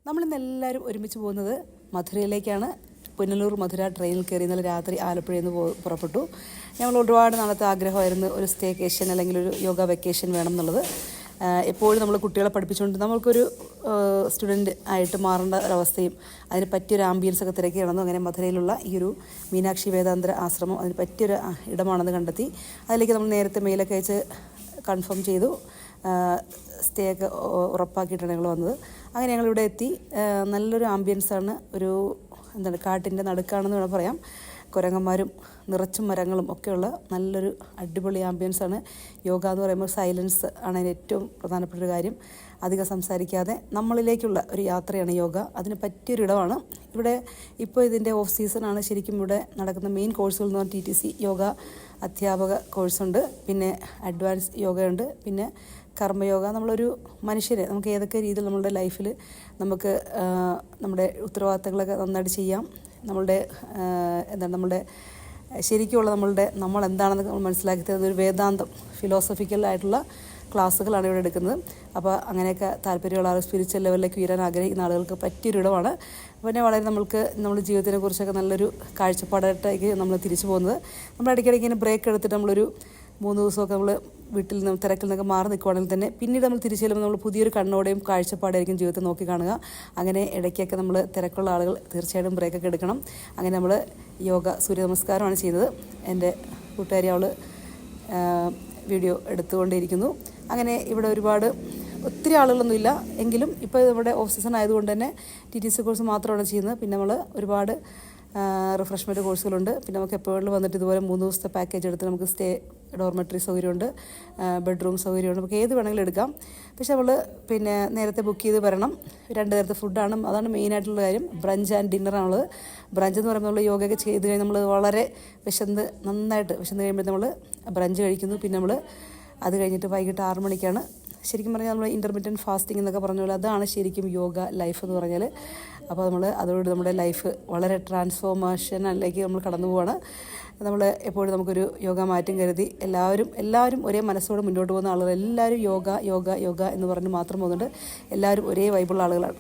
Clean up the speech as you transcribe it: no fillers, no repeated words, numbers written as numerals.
നമ്മളിന്ന് എല്ലാവരും ഒരുമിച്ച് പോകുന്നത് മധുരയിലേക്കാണ്. പുനലൂർ മധുര ട്രെയിനിൽ കയറി ഇന്നലെ രാത്രി ആലപ്പുഴയിൽ നിന്ന് പുറപ്പെട്ടു. ഞങ്ങൾ ഒരുപാട് നാളത്തെ ആഗ്രഹമായിരുന്നു ഒരു സ്റ്റേക്കേഷൻ അല്ലെങ്കിൽ ഒരു യോഗ വെക്കേഷൻ വേണം എന്നുള്ളത്. എപ്പോഴും നമ്മൾ കുട്ടികളെ പഠിപ്പിച്ചുകൊണ്ട് നമ്മൾക്കൊരു സ്റ്റുഡൻറ്റ് ആയിട്ട് മാറേണ്ട ഒരവസ്ഥയും അതിന് പറ്റിയൊരു ആംബിയൻസൊക്കെ തിരക്കി കിടന്നു. അങ്ങനെ മധുരയിലുള്ള ഈ ഒരു മീനാക്ഷി വേദാന്തര ആശ്രമം അതിന് പറ്റിയൊരു ഇടമാണെന്ന് കണ്ടെത്തി. അതിലേക്ക് നമ്മൾ നേരത്തെ മെയിലൊക്കെ അയച്ച് കൺഫേം ചെയ്തു. സ്റ്റേ ഒക്കെ ഉറപ്പാക്കിയിട്ടാണ് ഞങ്ങൾ വന്നത്. അങ്ങനെ ഞങ്ങളിവിടെ എത്തി. നല്ലൊരു ആംബിയൻസാണ്. ഒരു എന്താണ് കാട്ടിൻ്റെ നടുക്കാണെന്ന് വേണം പറയാം. കുരങ്ങന്മാരും നിറച്ചും മരങ്ങളും ഒക്കെയുള്ള നല്ലൊരു അടിപൊളി ആംബിയൻസാണ്. യോഗ എന്ന് പറയുമ്പോൾ സൈലൻസ് ആണ് അതിന് ഏറ്റവും പ്രധാനപ്പെട്ട ഒരു കാര്യം. അധികം സംസാരിക്കാതെ നമ്മളിലേക്കുള്ള ഒരു യാത്രയാണ് യോഗ. അതിന് പറ്റിയൊരിടമാണ് ഇവിടെ. ഇപ്പോൾ ഇതിൻ്റെ ഓഫ് സീസണാണ്. ശരിക്കും ഇവിടെ നടക്കുന്ന മെയിൻ കോഴ്സുകൾ എന്ന് പറഞ്ഞാൽ TTC യോഗ അധ്യാപക കോഴ്സുണ്ട്, പിന്നെ അഡ്വാൻസ് യോഗയുണ്ട്, പിന്നെ കർമ്മയോഗ. നമ്മളൊരു മനുഷ്യരെ നമുക്ക് ഏതൊക്കെ രീതിയിൽ നമ്മളുടെ ലൈഫിൽ നമുക്ക് നമ്മുടെ ഉത്തരവാദിത്തങ്ങളൊക്കെ നന്നായിട്ട് ചെയ്യാം. നമ്മളുടെ നമ്മളുടെ ശരിക്കുമുള്ള നമ്മൾ എന്താണെന്ന് നമ്മൾ മനസ്സിലാക്കി തരുന്ന ഒരു വേദാന്തം ഫിലോസഫിക്കലായിട്ടുള്ള ക്ലാസ്സുകളാണ് ഇവിടെ എടുക്കുന്നത്. അപ്പോൾ അങ്ങനെയൊക്കെ താല്പര്യമുള്ള ആൾ സ്പിരിച്വൽ ലെവലിലേക്ക് ഉയരാൻ ആഗ്രഹിക്കുന്ന ആളുകൾക്ക് പറ്റിയൊരിടമാണ്. പിന്നെ വളരെ നമ്മുടെ ജീവിതത്തിനെ കുറിച്ചൊക്കെ നല്ലൊരു കാഴ്ചപ്പാടായിട്ടേക്ക് നമ്മൾ തിരിച്ചു പോകുന്നത്. നമ്മൾ ഇടയ്ക്കിടയ്ക്ക് ഇങ്ങനെ ബ്രേക്ക് എടുത്തിട്ട് നമ്മളൊരു 3 ദിവസമൊക്കെ നമ്മൾ വീട്ടിൽ നിന്ന് തിരക്കിൽ നിന്നൊക്കെ മാറി നിൽക്കുവാണെങ്കിൽ തന്നെ പിന്നീട് നമ്മൾ തിരിച്ചു ചെല്ലുമ്പോൾ നമ്മൾ പുതിയൊരു കണ്ണോടെയും കാഴ്ചപ്പാടായിരിക്കും ജീവിതത്തെ നോക്കി കാണുക. അങ്ങനെ ഇടയ്ക്കൊക്കെ നമ്മൾ തിരക്കുള്ള ആളുകൾ തീർച്ചയായിട്ടും ബ്രേക്കൊക്കെ എടുക്കണം. അങ്ങനെ നമ്മൾ യോഗ സൂര്യ നമസ്കാരമാണ് ചെയ്തത്. എൻ്റെ കൂട്ടുകാരി അവൾ വീഡിയോ എടുത്തുകൊണ്ടേയിരിക്കുന്നു. അങ്ങനെ ഇവിടെ ഒത്തിരി ആളുകളൊന്നുമില്ല എങ്കിലും ഇപ്പോൾ നമ്മുടെ ഓഫ് സീസൺ ആയതുകൊണ്ട് തന്നെ TTC കോഴ്സ് മാത്രമാണ് ചെയ്യുന്നത്. പിന്നെ നമ്മൾ ഒരുപാട് റിഫ്രഷ്മെൻറ്റ് കോഴ്സുകളുണ്ട്. പിന്നെ നമുക്ക് എപ്പോഴും വന്നിട്ട് ഇതുപോലെ 3 ദിവസത്തെ പാക്കേജ് എടുത്ത് നമുക്ക് സ്റ്റേ ഡോർമെട്രി സൗകര്യമുണ്ട്, ബെഡ്റൂം സൗകര്യമുണ്ട്. നമുക്ക് ഏത് വേണമെങ്കിലും എടുക്കാം. പക്ഷെ നമ്മൾ പിന്നെ നേരത്തെ ബുക്ക് ചെയ്ത് വരണം. 2 നേരത്തെ ഫുഡാണ്, അതാണ് മെയിനായിട്ടുള്ള കാര്യം. Brunch and ഡിന്നറാണുള്ളത്. ബ്രഞ്ച് എന്ന് പറയുമ്പോൾ നമ്മൾ യോഗയൊക്കെ ചെയ്ത് കഴിഞ്ഞ് നമ്മൾ വളരെ നന്നായിട്ട് വിശന്ന് കഴിയുമ്പോൾ നമ്മൾ ബ്രഞ്ച് കഴിക്കുന്നു. പിന്നെ നമ്മൾ അത് കഴിഞ്ഞിട്ട് വൈകിട്ട് 6 മണിക്കാണ് ശരിക്കും പറഞ്ഞാൽ നമ്മൾ ഇൻ്റർമീഡിയറ്റ് ഫാസ്റ്റിംഗ് എന്നൊക്കെ പറഞ്ഞ പോലെ അതാണ് ശരിക്കും യോഗ ലൈഫ് എന്ന് പറഞ്ഞാൽ. അപ്പോൾ അതോട് നമ്മുടെ ലൈഫ് വളരെ ട്രാൻസ്ഫോർമേഷനിലേക്ക് നമ്മൾ കടന്നു പോവുകയാണ്. നമ്മൾ എപ്പോഴും നമുക്കൊരു യോഗ മാറ്റം കരുതി എല്ലാവരും ഒരേ മനസ്സോടെ മുന്നോട്ട് പോകുന്ന ആളുകൾ. എല്ലാവരും യോഗ യോഗ യോഗ എന്ന് പറഞ്ഞ് മാത്രം പോകുന്നുണ്ട്. എല്ലാവരും ഒരേ വൈബുള്ള ആളുകളാണ്.